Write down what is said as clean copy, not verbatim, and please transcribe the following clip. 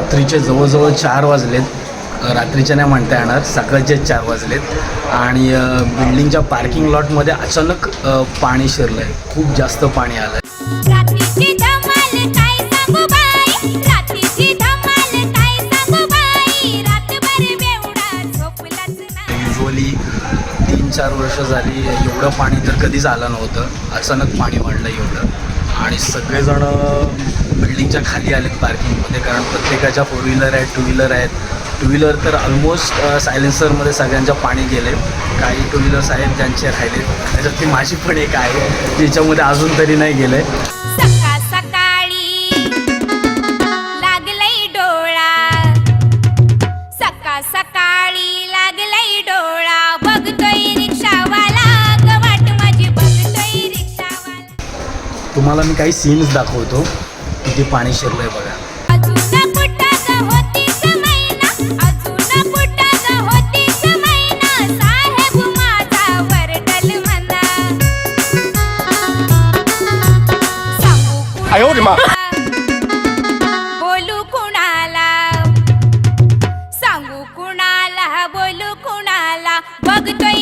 रात्रीचे जवळजवळ 4 वाजलेत. रात्रीचे नाही म्हणता येणार, सकाळचे 4 वाजलेत आणि बिल्डिंगच्या पार्किंग लॉटमध्ये अचानक पाणी शिरलं आहे. खूप जास्त पाणी आलं आहे. युजली 3-4 वर्ष झाली एवढं पाणी तर कधीच आलं नव्हतं. अचानक पाणी वाढलं एवढं आणि सगळेजण बिल्डिंगच्या खाली आलेत पार्किंगमध्ये, कारण प्रत्येकाच्या 4 व्हीलर आहेत, 2 व्हीलर आहेत. 2 व्हीलर तर ऑलमोस्ट सायलेन्सरमध्ये सगळ्यांच्या पाणी गेले. काही 2 व्हीलर्स आहेत ज्यांचे राहिले, त्याच्यात ती माझी पण एक आहे ज्याच्यामध्ये अजून तरी नाही गेले. तुम्हाला मी काही सीन्स दाखवतो, किती पाणी शिरलंय बघा. बोलू कुणाला, सांगू कुणाला, बोलू कुणाला, बघतोय